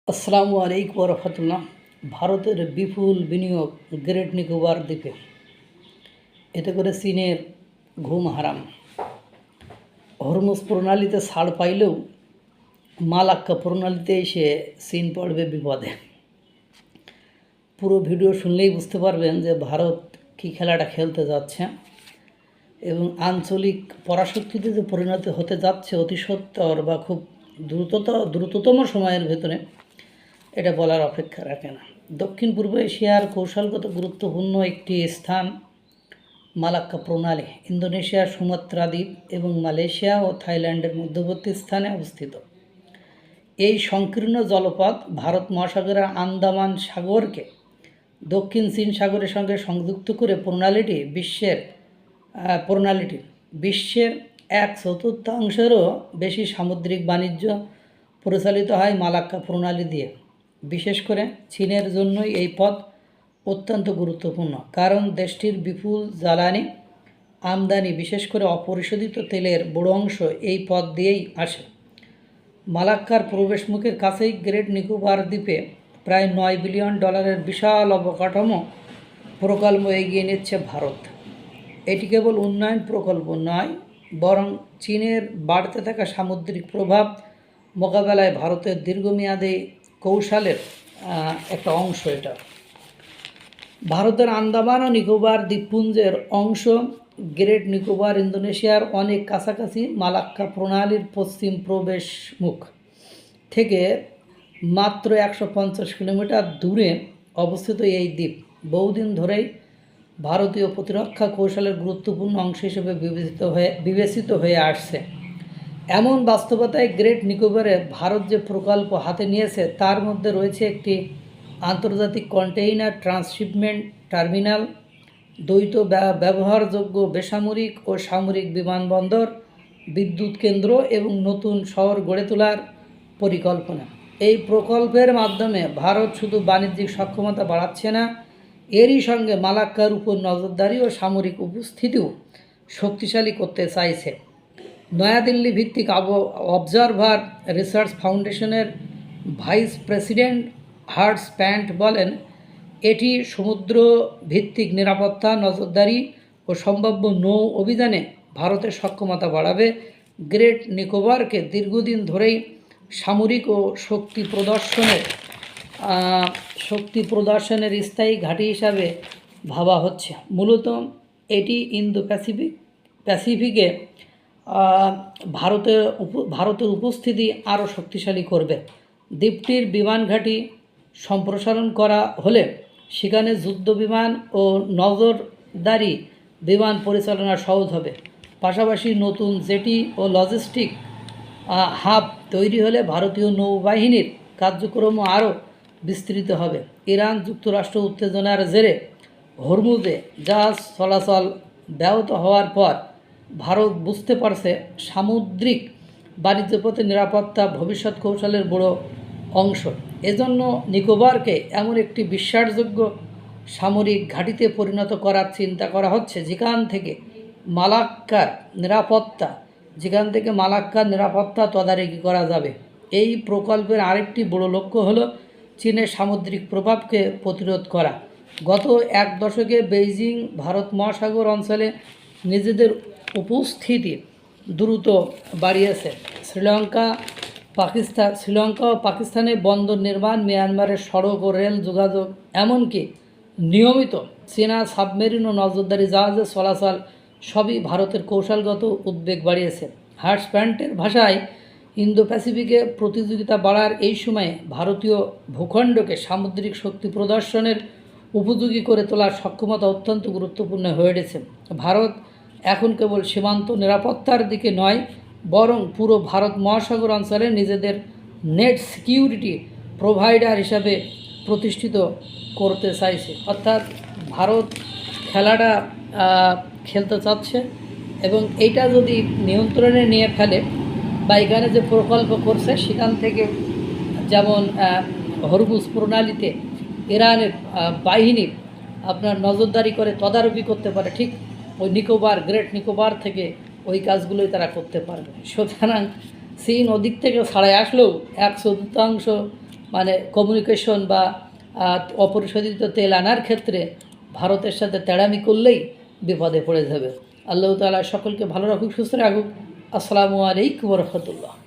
আসসালামু আলাইকুম রহমতুল্লাহ। ভারতের বিপুল বিনিয়োগ গ্রেট নিকোবর দ্বীপে, এতে করে চীনের ঘুম হারাম। হরমুজ প্রণালীতে ছাড় পাইলেও মালাক্কা প্রণালীতে এসে চীন পড়বে বিপদে। পুরো ভিডিও শুনলেই বুঝতে পারবেন যে ভারত কী খেলাটা খেলতে যাচ্ছে এবং আঞ্চলিক পরাশক্তিতে যে পরিণত হতে যাচ্ছে অতি সত্বর বা খুব দ্রুততম সময়ের ভেতরে, এটা বলার অপেক্ষা রাখে না। দক্ষিণ পূর্ব এশিয়ার কৌশলগত গুরুত্বপূর্ণ একটি স্থান মালাক্কা প্রণালী ইন্দোনেশিয়ার সুমাত্রা দ্বীপ এবং মালয়েশিয়া ও থাইল্যান্ডের মধ্যবর্তী স্থানে অবস্থিত। এই সংকীর্ণ জলপথ ভারত মহাসাগরের আন্দামান সাগরকে দক্ষিণ চীন সাগরের সঙ্গে সংযুক্ত করে প্রণালীটি বিশ্বের 1/4 বেশি সামুদ্রিক বাণিজ্য পরিচালিত হয় মালাক্কা প্রণালী দিয়ে। বিশেষ করে চীনের জন্যই এই পথ অত্যন্ত গুরুত্বপূর্ণ, কারণ দেশটির বিপুল জ্বালানি আমদানি, বিশেষ করে অপরিশোধিত তেলের বড় অংশ এই পথ দিয়েই আসে। মালাক্কার প্রবেশমুখের কাছেই গ্রেট নিকোবর দ্বীপে প্রায় $9 বিলিয়ন বিশাল অবকাঠামো প্রকল্প এগিয়ে নিচ্ছে ভারত। এটি কেবল উন্নয়ন প্রকল্প নয়, বরং চীনের বাড়তে থাকা সামুদ্রিক প্রভাব মোকাবেলায় ভারতের দীর্ঘমেয়াদী কৌশলের একটা অংশ। এটা ভারতের আন্দামান ও নিকোবর দ্বীপপুঞ্জের অংশ। গ্রেট নিকোবর ইন্দোনেশিয়ার অনেক কাছাকাছি মালাক্কা প্রণালীর পশ্চিম প্রবেশ মুখ থেকে মাত্র 150 কিলোমিটার দূরে অবস্থিত এই দ্বীপ বহুদিন ধরেই ভারতীয় প্রতিরক্ষা কৌশলের গুরুত্বপূর্ণ অংশ হিসেবে বিবেচিত হয়ে আসছে। এমন বাস্তবতায় গ্রেট নিকোবরে ভারত যে প্রকল্প হাতে নিয়েছে তার মধ্যে রয়েছে একটি আন্তর্জাতিক কন্টেইনার ট্রান্সশিপমেন্ট টার্মিনাল, দ্বৈত ব্যবহারযোগ্য বেসামরিক ও সামরিক বিমানবন্দর, বিদ্যুৎ কেন্দ্র এবং নতুন শহর গড়ে তোলার পরিকল্পনা। এই প্রকল্পের মাধ্যমে ভারত শুধু বাণিজ্যিক সক্ষমতা বাড়াচ্ছে না, এরই সঙ্গে মালাক্কার উপর নজরদারি ও সামরিক উপস্থিতিও শক্তিশালী করতে চাইছে। নয়াদিল্লি ভিত্তিক অবজারভার রিসার্চ ফাউন্ডেশনের ভাইস প্রেসিডেন্ট হার্টস প্যান্ট বলেন, এটি সমুদ্র ভিত্তিক নিরাপত্তা, নজরদারি ও সম্ভাব্য নৌ অভিযানে ভারতের সক্ষমতা বাড়াবে। গ্রেট নিকোবরকে দীর্ঘদিন ধরেই সামরিক ও শক্তি প্রদর্শনের স্থায়ী ঘাঁটি হিসাবে ভাবা হচ্ছে। মূলত এটি ইন্দো প্যাসিফিকে ভারতের উপস্থিতি আরও শক্তিশালী করবে। দ্বীপটির বিমান ঘাঁটি সম্প্রসারণ করা হলে সেখানে যুদ্ধ বিমান ও নজরদারি বিমান পরিচালনা সহজ হবে। পাশাপাশি নতুন জেটি ও লজিস্টিক হাব তৈরি হলে ভারতীয় নৌবাহিনীর কার্যক্রমও আরও বিস্তৃত হবে। ইরান যুক্তরাষ্ট্র উত্তেজনার জেরে হরমুজে জাহাজ চলাচল ব্যাহত হওয়ার পর ভারত বুঝতে পারছে সামুদ্রিক বাণিজ্য পথে নিরাপত্তা ভবিষ্যৎ কৌশলের বড় অংশ। এজন্য নিকোবরকে এমন একটি বিশ্বাসযোগ্য সামরিক ঘাঁটিতে পরিণত করার চিন্তা করা হচ্ছে যেখান থেকে মালাক্কার নিরাপত্তা তদারকি করা যাবে। এই প্রকল্পের আরেকটি বড় লক্ষ্য হল চীনের সামুদ্রিক প্রভাবকে প্রতিরোধ করা। গত 1 দশকে বেইজিং ভারত মহাসাগর অঞ্চলে নিজেদের উপস্থিতি দ্রুত বাড়িয়েছে। শ্রীলঙ্কা ও পাকিস্তানে বন্দর নির্মাণ, মিয়ানমারের সড়ক ও রেল যোগাযোগ, এমনকি নিয়মিত চীনা সাবমেরিন ও নজরদারি জাহাজের চলাচল সবই ভারতের কৌশলগত উদ্বেগ বাড়িয়েছে। হার্টস প্যান্টের ভাষায়, ইন্দো প্যাসিফিকে প্রতিযোগিতা বাড়ার এই সময়ে ভারতীয় ভূখণ্ডকে সামুদ্রিক শক্তি প্রদর্শনের উপযোগী করে তোলার সক্ষমতা অত্যন্ত গুরুত্বপূর্ণ হয়ে উঠেছে। ভারত এখন কেবল সীমান্ত নিরাপত্তার দিকে নয়, বরং পুরো ভারত মহাসাগর অঞ্চলে নিজেদের নেট সিকিউরিটি প্রোভাইডার হিসাবে প্রতিষ্ঠিত করতে চাইছে। অর্থাৎ ভারত খেলাটা খেলতে চাচ্ছে এবং এইটা যদি নিয়ন্ত্রণে নিয়ে ফেলে বা এখানে যে প্রকল্প করছে সেখান থেকে, যেমন হরমুজ প্রণালীতে ইরানের বাহিনী আপনার নজরদারি করে তদারকি করতে পারে, ঠিক ওই গ্রেট নিকোবর থেকে ওই কাজগুলোই তারা করতে পারবে। সুতরাং চীন ওদিক থেকে ছাড়াই আসলেও 1/4 মানে কমিউনিকেশন বা অপরিশোধিত তেল আনার ক্ষেত্রে ভারতের সাথে তেড়ামি করলেই বিপদে পড়ে যাবে। আল্লাহ তাআলা সকলকে ভালো রাখুক, সুস্থ রাখুক। আসসালামু আলাইকুম রহমতুল্লাহ।